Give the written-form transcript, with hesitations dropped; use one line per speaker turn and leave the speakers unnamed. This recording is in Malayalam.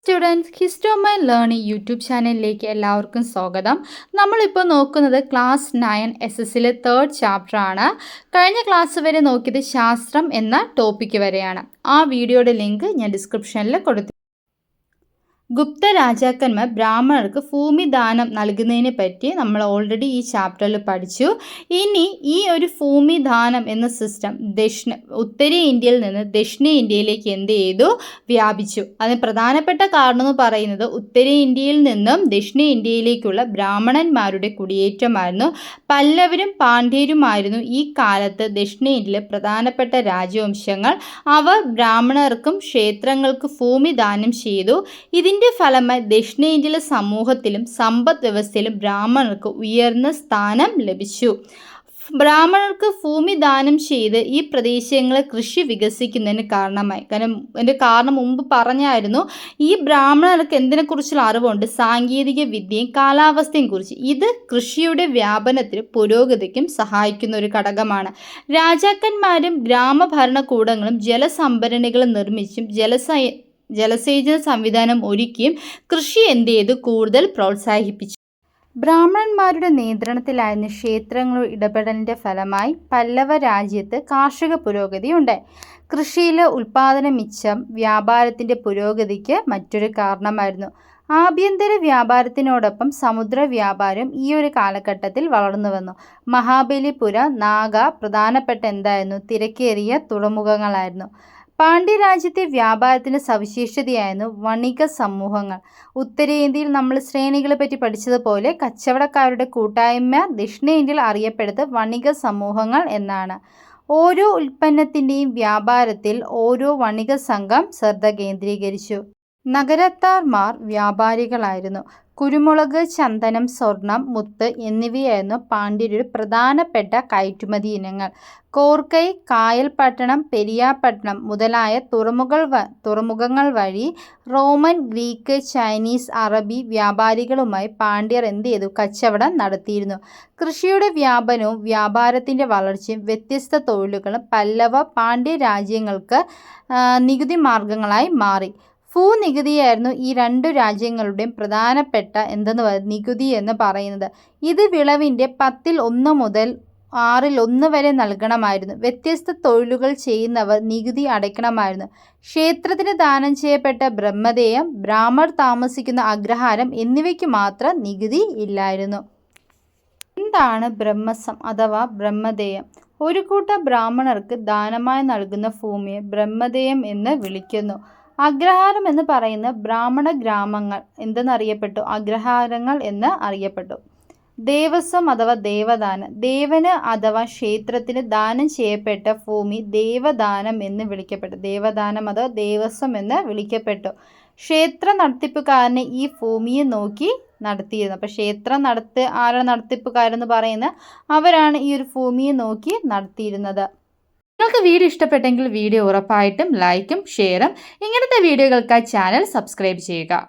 സ്റ്റുഡൻസ് ഹിസ്റ്റോമൈൻ ലേണിംഗ് യൂട്യൂബ് ചാനലിലേക്ക് എല്ലാവർക്കും സ്വാഗതം. നമ്മളിപ്പോൾ നോക്കുന്നത് ക്ലാസ് 9 SS തേർഡ് ചാപ്റ്റർ ആണ്. കഴിഞ്ഞ ക്ലാസ് വരെ നോക്കിയത് ശാസ്ത്രം എന്ന ടോപ്പിക്ക് വരെയാണ്. ആ വീഡിയോയുടെ ലിങ്ക് ഞാൻ ഡിസ്ക്രിപ്ഷനിൽ കൊടുത്തു. ഗുപ്ത രാജാക്കന്മാർ ബ്രാഹ്മണർക്ക് ഭൂമിദാനം നൽകുന്നതിനെ പറ്റി നമ്മൾ ഓൾറെഡി ഈ ചാപ്റ്ററിൽ പഠിച്ചു. ഇനി ഈ ഒരു ഭൂമിദാനം എന്ന സിസ്റ്റം ഉത്തരേന്ത്യയിൽ നിന്ന് ദക്ഷിണേന്ത്യയിലേക്ക് എന്ത് ചെയ്തു? വ്യാപിച്ചു. അതിന് പ്രധാനപ്പെട്ട കാരണം എന്ന് പറയുന്നത് ഉത്തരേന്ത്യയിൽ നിന്നും ദക്ഷിണേന്ത്യയിലേക്കുള്ള ബ്രാഹ്മണന്മാരുടെ കുടിയേറ്റമായിരുന്നു. പല്ലവരും പാണ്ഡ്യരുമായിരുന്നു ഈ കാലത്ത് ദക്ഷിണേന്ത്യയിലെ പ്രധാനപ്പെട്ട രാജവംശങ്ങൾ. അവർ ബ്രാഹ്മണർക്കും ക്ഷേത്രങ്ങൾക്ക് ഭൂമിദാനം ചെയ്തു. ഇതിൻ്റെ ഫലമായി ദക്ഷിണേന്ത്യയിലെ സമൂഹത്തിലും സമ്പദ് വ്യവസ്ഥയിലും ബ്രാഹ്മണർക്ക് ഉയർന്ന സ്ഥാനം ലഭിച്ചു. ബ്രാഹ്മണർക്ക് ഭൂമിദാനം ചെയ്ത് ഈ പ്രദേശങ്ങളെ കൃഷി വികസിക്കുന്നതിന് കാരണമായി. കാരണം മുമ്പ് പറഞ്ഞായിരുന്നു, ഈ ബ്രാഹ്മണർക്ക് എന്തിനെക്കുറിച്ചുള്ള അറിവുണ്ട്? സാങ്കേതിക വിദ്യയും കാലാവസ്ഥയും കുറിച്ച്. ഇത് കൃഷിയുടെ വ്യാപനത്തിനും പുരോഗതിക്കും സഹായിക്കുന്ന ഒരു ഘടകമാണ്. രാജാക്കന്മാരും ഗ്രാമഭരണകൂടങ്ങളും ജലസംഭരണികളും നിർമ്മിച്ചും ജലസേചന സംവിധാനം ഒരുക്കിയും കൃഷി എന്ത് ചെയ്തു? കൂടുതൽ പ്രോത്സാഹിപ്പിച്ചു. ബ്രാഹ്മണന്മാരുടെ നിയന്ത്രണത്തിലായിരുന്ന ക്ഷേത്രങ്ങളുടെ ഇടപെടലിൻ്റെ ഫലമായി പല്ലവ രാജ്യത്ത് കാർഷിക പുരോഗതി ഉണ്ടായി. കൃഷിയിലെ ഉൽപ്പാദന മിച്ചം വ്യാപാരത്തിൻ്റെ പുരോഗതിക്ക് മറ്റൊരു കാരണമായിരുന്നു. ആഭ്യന്തര വ്യാപാരത്തിനോടൊപ്പം സമുദ്ര വ്യാപാരം ഈ ഒരു കാലഘട്ടത്തിൽ വളർന്നു വന്നു. മഹാബലിപുര, നാഗ പ്രധാനപ്പെട്ട എന്തായിരുന്നു? തിരക്കേറിയ തുറമുഖങ്ങളായിരുന്നു. പാണ്ഡ്യരാജ്യത്തെ വ്യാപാരത്തിൻ്റെ സവിശേഷതയായിരുന്നു വണിക സമൂഹങ്ങൾ. ഉത്തരേന്ത്യയിൽ നമ്മൾ ശ്രേണികളെ പറ്റി പഠിച്ചതുപോലെ കച്ചവടക്കാരുടെ കൂട്ടായ്മ ദക്ഷിണേന്ത്യയിൽ അറിയപ്പെടുന്നത് വണിക സമൂഹങ്ങൾ എന്നാണ്. ഓരോ ഉൽപ്പന്നത്തിൻ്റെയും വ്യാപാരത്തിൽ ഓരോ വണിക സംഘം ശ്രദ്ധ കേന്ദ്രീകരിച്ചു. നഗരത്താർമാർ വ്യാപാരികളായിരുന്നു. കുരുമുളക്, ചന്ദനം, സ്വർണം, മുത്ത് എന്നിവയായിരുന്നു പാണ്ഡ്യരുടെ പ്രധാനപ്പെട്ട കയറ്റുമതി ഇനങ്ങൾ. കോർക്കൈ, കായൽപട്ടണം, പെരിയാപട്ടണം മുതലായ തുറമുഖങ്ങൾ വഴി റോമൻ, ഗ്രീക്ക്, ചൈനീസ്, അറബി വ്യാപാരികളുമായി പാണ്ഡ്യർ എന്ത് ചെയ്തു? കച്ചവടം നടത്തിയിരുന്നു. കൃഷിയുടെ വ്യാപനവും വ്യാപാരത്തിൻ്റെ വളർച്ചയും വ്യത്യസ്ത തൊഴിലുകളും പല്ലവ, പാണ്ഡ്യ രാജ്യങ്ങൾക്ക് നികുതി മാർഗങ്ങളായി മാറി. ഭൂനികുതിയായിരുന്നു ഈ രണ്ടു രാജ്യങ്ങളുടെയും പ്രധാനപ്പെട്ട നികുതി എന്ന് പറയുന്നത്. ഇത് വിളവിൻ്റെ 1/10 മുതൽ 1/6 വരെ നൽകണമായിരുന്നു. വ്യത്യസ്ത തൊഴിലുകൾ ചെയ്യുന്നവർ നികുതി അടയ്ക്കണമായിരുന്നു. ക്ഷേത്രത്തിന് ദാനം ചെയ്യപ്പെട്ട ബ്രഹ്മദേയം, ബ്രാഹ്മണർ താമസിക്കുന്ന അഗ്രഹാരം എന്നിവയ്ക്ക് മാത്രം നികുതി ഇല്ലായിരുന്നു. എന്താണ് ബ്രഹ്മസം അഥവാ ബ്രഹ്മദേയം? ഒരു കൂട്ടം ബ്രാഹ്മണർക്ക് ദാനമായി നൽകുന്ന ഭൂമിയെ ബ്രഹ്മദേയം എന്ന് വിളിക്കുന്നു. അഗ്രഹാരം എന്ന് പറയുന്ന ബ്രാഹ്മണ ഗ്രാമങ്ങൾ എന്തെന്നറിയപ്പെട്ടു? അഗ്രഹാരങ്ങൾ എന്ന് അറിയപ്പെട്ടു. ദേവസ്വം അഥവാ ദേവദാനം, ദേവന് അഥവാ ക്ഷേത്രത്തിന് ദാനം ചെയ്യപ്പെട്ട ഭൂമി ദേവദാനം എന്ന് വിളിക്കപ്പെട്ടു. ദേവദാനം അഥവാ ദേവസ്വം എന്ന് വിളിക്കപ്പെട്ടു. ക്ഷേത്ര നടത്തിപ്പുകാരനെ ഈ ഭൂമിയെ നോക്കി നടത്തിയിരുന്നു. അപ്പോൾ ക്ഷേത്രം ആരാണ് നടത്തിപ്പുകാരെന്ന് പറയുന്നത്? അവരാണ് ഈ ഒരു ഭൂമിയെ നോക്കി നടത്തിയിരുന്നത്. നിങ്ങൾക്ക് വീഡിയോ ഇഷ്ടപ്പെട്ടെങ്കിൽ വീഡിയോ ഉറപ്പായിട്ടും ലൈക്കും ഷെയറും. ഇങ്ങനത്തെ വീഡിയോകൾക്കായി ചാനൽ സബ്സ്ക്രൈബ് ചെയ്യുക.